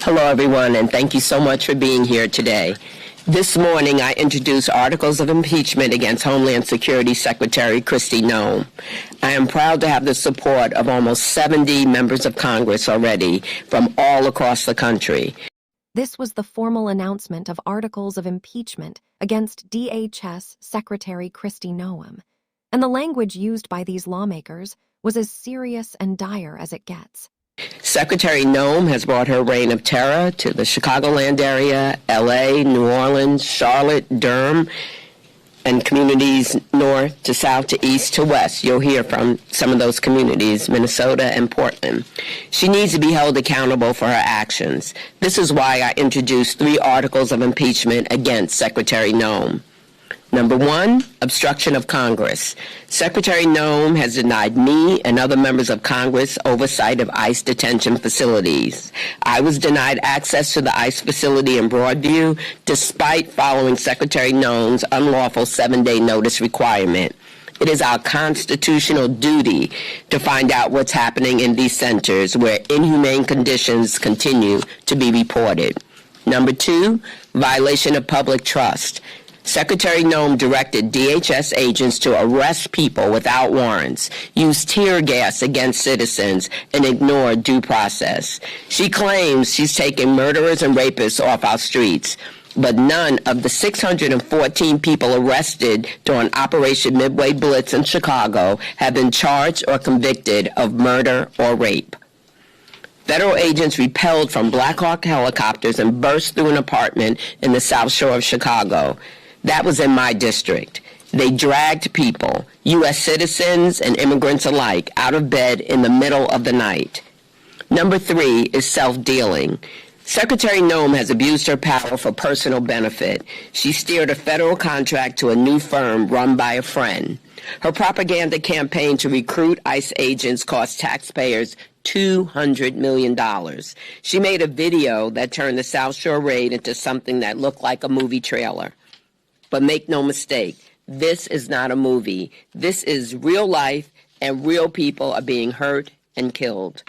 Hello, everyone, and thank you so much for being here today. This morning, I introduced articles of impeachment against Homeland Security Secretary Kristi Noem. I am proud to have the support of almost 70 members of Congress already from all across the country. This was the formal announcement of articles of impeachment against DHS Secretary Kristi Noem, and the language used by these lawmakers was as serious and dire as it gets. Secretary Noem has brought her reign of terror to the Chicagoland area, LA, New Orleans, Charlotte, Durham, and communities north to south to east to west. You'll hear from some of those communities, Minnesota and Portland. She needs to be held accountable for her actions. This is why I introduced 3 articles of impeachment against Secretary Noem. Number 1, obstruction of Congress. Secretary Noem has denied me and other members of Congress oversight of ICE detention facilities. I was denied access to the ICE facility in Broadview despite following Secretary Noem's unlawful 7-day notice requirement. It is our constitutional duty to find out what's happening in these centers where inhumane conditions continue to be reported. Number 2, violation of public trust. Secretary Noem directed DHS agents to arrest people without warrants, use tear gas against citizens, and ignore due process. She claims she's taking murderers and rapists off our streets, but none of the 614 people arrested during Operation Midway Blitz in Chicago have been charged or convicted of murder or rape. Federal agents repelled from Black Hawk helicopters and burst through an apartment in the South Shore of Chicago. That was in my district. They dragged people, U.S. citizens and immigrants alike, out of bed in the middle of the night. Number 3 is self-dealing. Secretary Noem has abused her power for personal benefit. She steered a federal contract to a new firm run by a friend. Her propaganda campaign to recruit ICE agents cost taxpayers $200 million. She made a video that turned the South Shore raid into something that looked like a movie trailer. But make no mistake, this is not a movie. This is real life, and real people are being hurt and killed.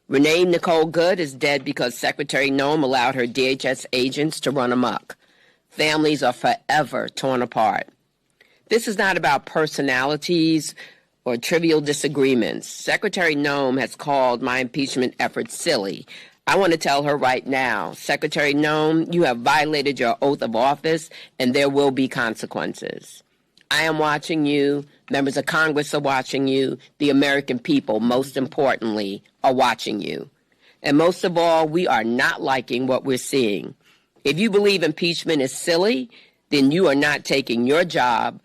Renee Nicole Good is dead because Secretary Noem allowed her DHS agents to run amok. Families are forever torn apart. This is not about personalities or trivial disagreements. Secretary Noem has called my impeachment efforts silly. I want to tell her right now, Secretary Noem, you have violated your oath of office, and there will be consequences. I am watching you. Members of Congress are watching you. The American people, most importantly, are watching you. And most of all, we are not liking what we're seeing. If you believe impeachment is silly, then you are not taking your job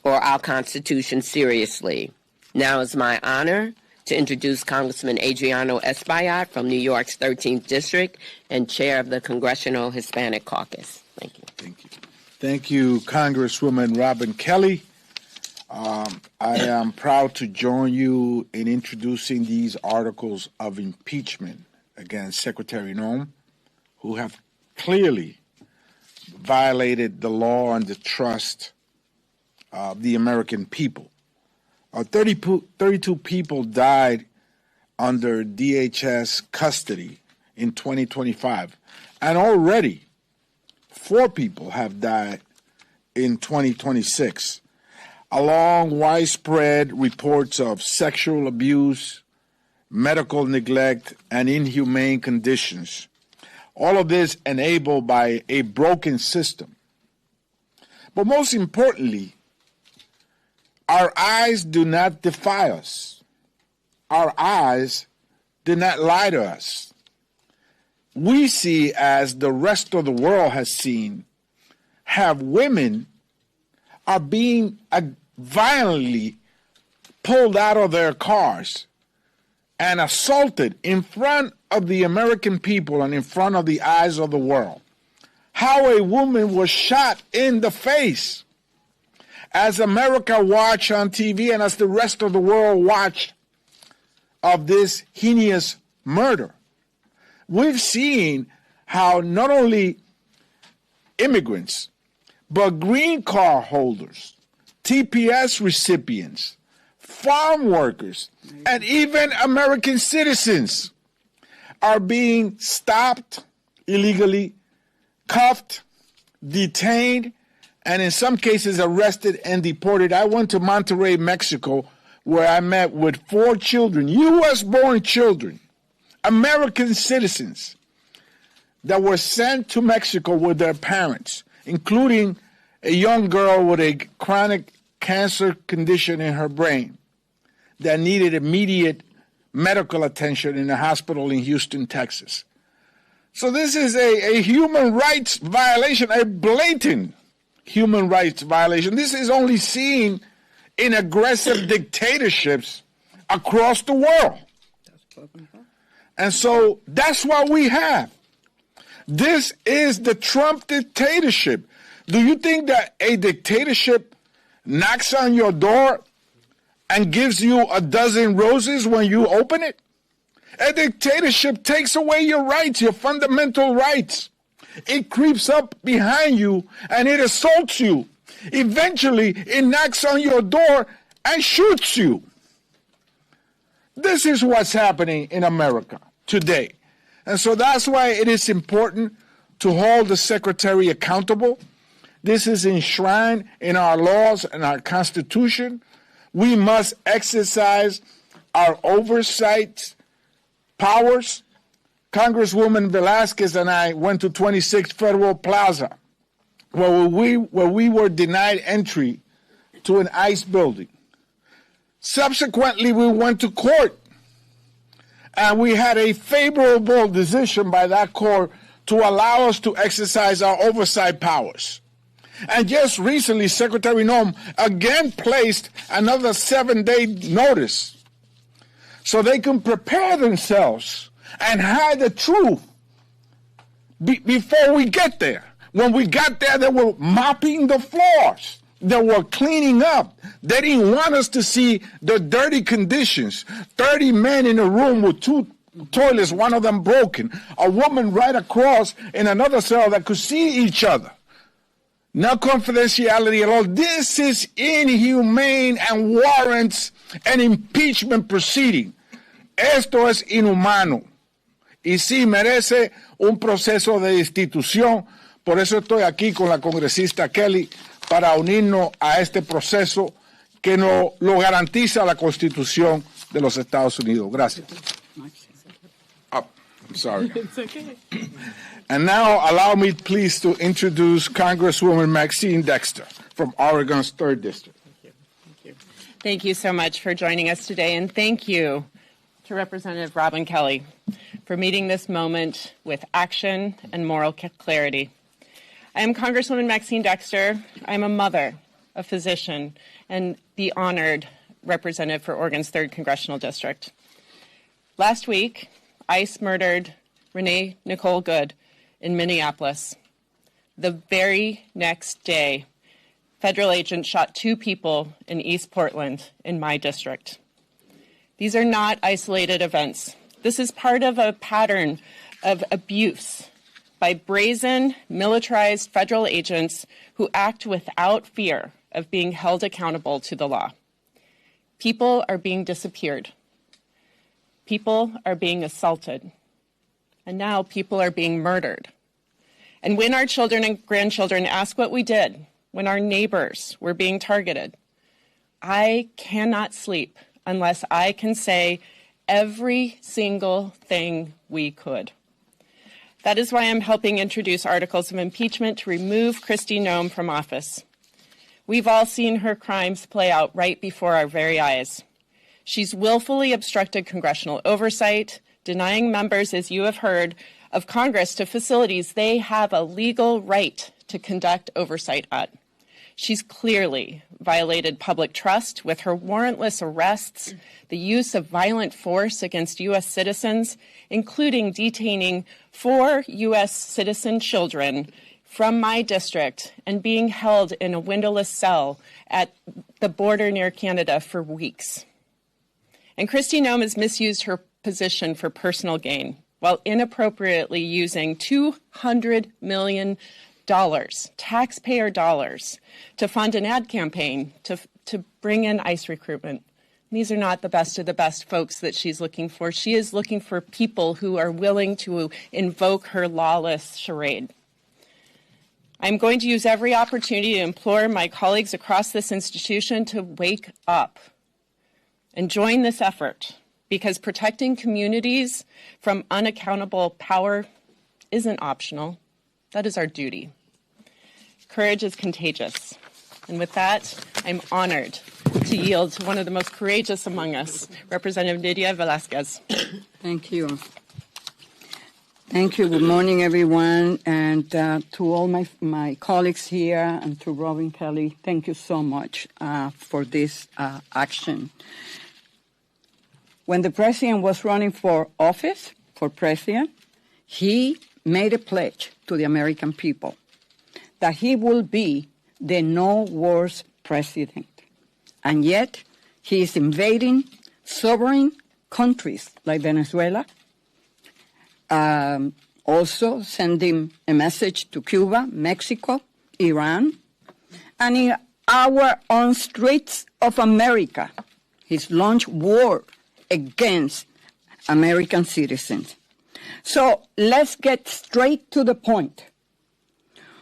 or our Constitution seriously. Now it's my honor to introduce Congressman Adriano Espaillat from New York's 13th District and chair of the Congressional Hispanic Caucus. Thank you. Thank you. Thank you, Congresswoman Robin Kelly. I am proud to join you in introducing these articles of impeachment against Secretary Noem, who have clearly violated the law and the trust of the American people. 32 people died under DHS custody in 2025, and already 4 people have died in 2026, along widespread reports of sexual abuse, medical neglect, and inhumane conditions. All of this enabled by a broken system. But most importantly, our eyes do not defy us. Our eyes do not lie to us. We see, as the rest of the world has seen, have women are being violently pulled out of their cars and assaulted in front of the American people and in front of the eyes of the world. How a woman was shot in the face. As America watched on TV and as the rest of the world watched of this heinous murder, we've seen how not only immigrants, but green card holders, TPS recipients, farm workers, and even American citizens are being stopped illegally, cuffed, detained, and in some cases arrested and deported. I went to Monterrey, Mexico, where I met with 4 children, U.S.-born children, American citizens, that were sent to Mexico with their parents, including a young girl with a chronic cancer condition in her brain that needed immediate medical attention in a hospital in Houston, Texas. So this is a human rights violation, a blatant human rights violation. This is only seen in aggressive dictatorships across the world. And so that's what we have. This is the Trump dictatorship. Do you think that a dictatorship knocks on your door and gives you a dozen roses when you open it? A dictatorship takes away your rights, your fundamental rights. It creeps up behind you and it assaults you. Eventually, it knocks on your door and shoots you. This is what's happening in America today. And so that's why it is important to hold the secretary accountable. This is enshrined in our laws and our Constitution. We must exercise our oversight powers. Congresswoman Velasquez and I went to 26 Federal Plaza, where we were denied entry to an ICE building. Subsequently, we went to court, and we had a favorable decision by that court to allow us to exercise our oversight powers. And just recently, Secretary Noem again placed another 7-day notice so they can prepare themselves and hide the truth before we get there. When we got there, they were mopping the floors. They were cleaning up. They didn't want us to see the dirty conditions. 30 men in a room with 2 toilets, one of them broken. A woman right across in another cell that could see each other. No confidentiality at all. This is inhumane and warrants an impeachment proceeding. Esto es inhumano. Y sí merece un proceso de destitución. Por eso estoy aquí con la congresista Kelly para unirnos a este proceso que lo garantiza la Constitución de los Estados Unidos. Gracias. Oh, I'm sorry. It's okay. And now allow me please to introduce Congresswoman Maxine Dexter from Oregon's 3rd District. Thank you so much for joining us today, and thank you to Representative Robin Kelly for meeting this moment with action and moral clarity. I am Congresswoman Maxine Dexter. I am a mother, a physician, and the honored representative for Oregon's 3rd Congressional District. Last week, ICE murdered Renee Nicole Good in Minneapolis. The very next day, federal agents shot 2 people in East Portland in my district. These are not isolated events. This is part of a pattern of abuse by brazen, militarized federal agents who act without fear of being held accountable to the law. People are being disappeared. People are being assaulted. And now people are being murdered. And when our children and grandchildren ask what we did, when our neighbors were being targeted, I cannot sleep unless I can say every single thing we could. That is why I'm helping introduce articles of impeachment to remove Kristi Noem from office. We've all seen her crimes play out right before our very eyes. She's willfully obstructed congressional oversight, denying members, as you have heard, of Congress to facilities they have a legal right to conduct oversight at. She's clearly violated public trust with her warrantless arrests, the use of violent force against U.S. citizens, including detaining 4 U.S. citizen children from my district and being held in a windowless cell at the border near Canada for weeks. And Kristi Noem has misused her position for personal gain while inappropriately using $200 million, taxpayer dollars, to fund an ad campaign to bring in ICE recruitment. These are not the best of the best folks that she's looking for. She is looking for people who are willing to invoke her lawless charade. I'm going to use every opportunity to implore my colleagues across this institution to wake up and join this effort, because protecting communities from unaccountable power isn't optional. That is our duty. Courage is contagious. And with that, I'm honored to yield to one of the most courageous among us, Representative Nydia Velázquez. Thank you. Thank you. Good morning, everyone. And to all my colleagues here and to Robin Kelly, thank you so much for this action. When the president was running for office, for president, he made a pledge to the American people that he will be the no wars president. And yet, he is invading sovereign countries like Venezuela, also sending a message to Cuba, Mexico, Iran, and in our own streets of America, he's launched war against American citizens. So let's get straight to the point.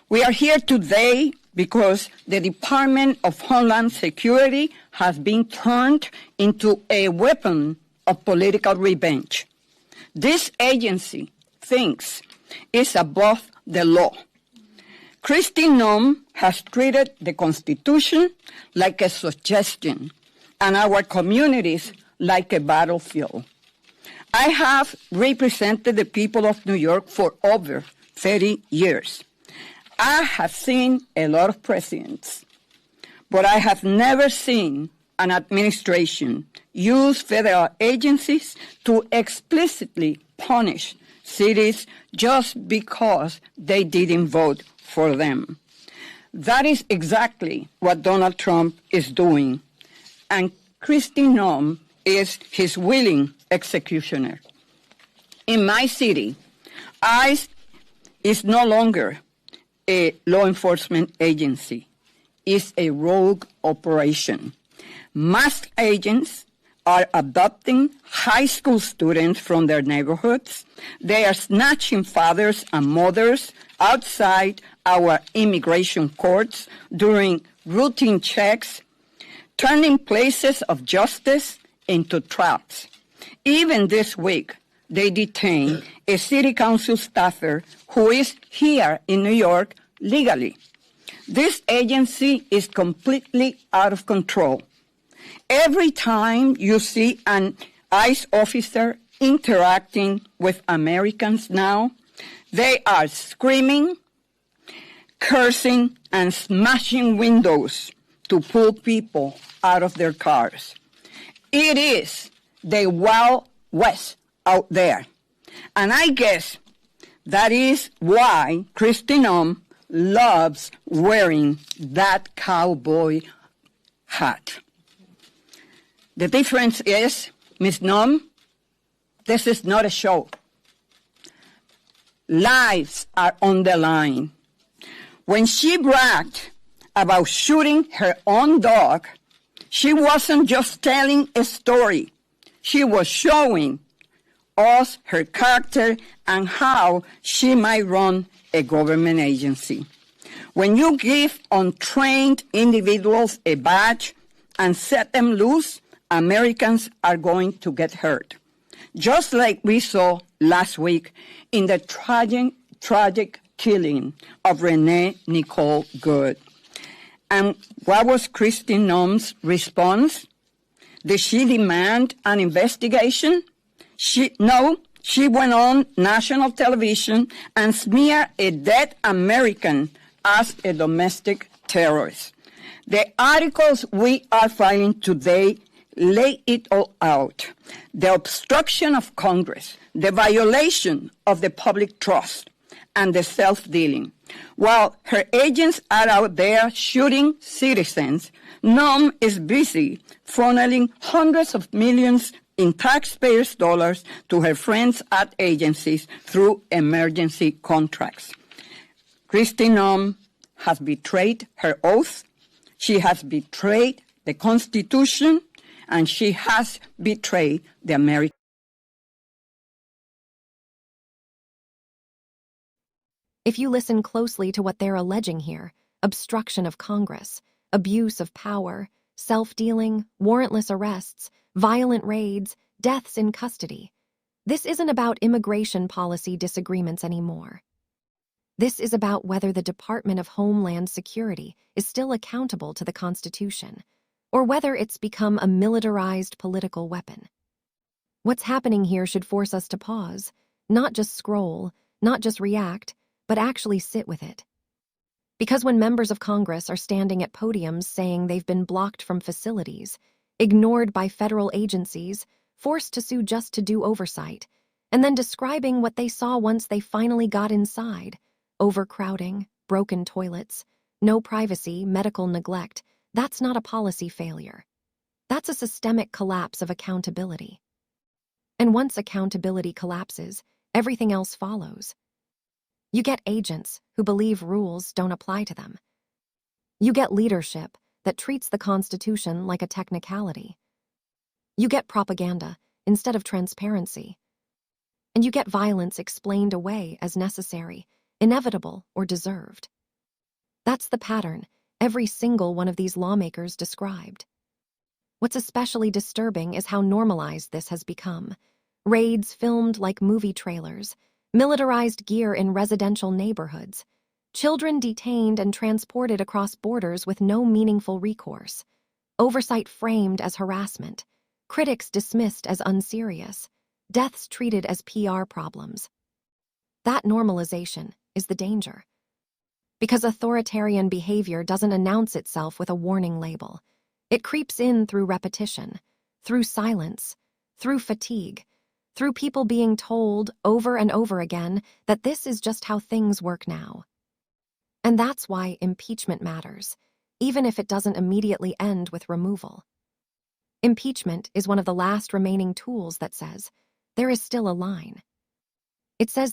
We are here today because the Department of Homeland Security has been turned into a weapon of political revenge. This agency thinks it's above the law. Kristi Noem has treated the Constitution like a suggestion and our communities like a battlefield. I have represented the people of New York for over 30 years. I have seen a lot of presidents, but I have never seen an administration use federal agencies to explicitly punish cities just because they didn't vote for them. That is exactly what Donald Trump is doing, and Kristi Noem is his willing executioner. In my city, ICE is no longer a law enforcement agency. It's a rogue operation. Masked agents are abducting high school students from their neighborhoods. They are snatching fathers and mothers outside our immigration courts during routine checks, turning places of justice into traps. Even this week, they detained a city council staffer who is here in New York legally. This agency is completely out of control. Every time you see an ICE officer interacting with Americans now, they are screaming, cursing, and smashing windows to pull people out of their cars. It is the Wild West out there. And I guess that is why Kristi Noem loves wearing that cowboy hat. The difference is, Ms. Noem, this is not a show. Lives are on the line. When she bragged about shooting her own dog, she wasn't just telling a story. She was showing us her character and how she might run a government agency. When you give untrained individuals a badge and set them loose, Americans are going to get hurt. Just like we saw last week in the tragic killing of Renee Nicole Good. And what was Kristi Noem's response? Did she demand an investigation? No, she went on national television and smeared a dead American as a domestic terrorist. The articles we are filing today lay it all out. The obstruction of Congress, the violation of the public trust, and the self-dealing. While her agents are out there shooting citizens, Noem is busy funneling hundreds of millions in taxpayers' dollars to her friends at agencies through emergency contracts. Kristi Noem has betrayed her oath. She has betrayed the Constitution, and she has betrayed the American. If you listen closely to what they're alleging here, obstruction of Congress, abuse of power, self-dealing, warrantless arrests, violent raids, deaths in custody, this isn't about immigration policy disagreements anymore. This is about whether the Department of Homeland Security is still accountable to the Constitution, or whether it's become a militarized political weapon. What's happening here should force us to pause, not just scroll, not just react, but actually sit with it. Because when members of Congress are standing at podiums saying they've been blocked from facilities, ignored by federal agencies, forced to sue just to do oversight, and then describing what they saw once they finally got inside, overcrowding, broken toilets, no privacy, medical neglect, that's not a policy failure. That's a systemic collapse of accountability. And once accountability collapses, everything else follows. You get agents who believe rules don't apply to them. You get leadership that treats the Constitution like a technicality. You get propaganda instead of transparency. And you get violence explained away as necessary, inevitable, or deserved. That's the pattern every single one of these lawmakers described. What's especially disturbing is how normalized this has become. Raids filmed like movie trailers, militarized gear in residential neighborhoods, children detained and transported across borders with no meaningful recourse, oversight framed as harassment, critics dismissed as unserious, deaths treated as PR problems. That normalization is the danger. Because authoritarian behavior doesn't announce itself with a warning label. It creeps in through repetition, through silence, through fatigue, through people being told over and over again that this is just how things work now. And that's why impeachment matters, even if it doesn't immediately end with removal. Impeachment is one of the last remaining tools that says there is still a line. It says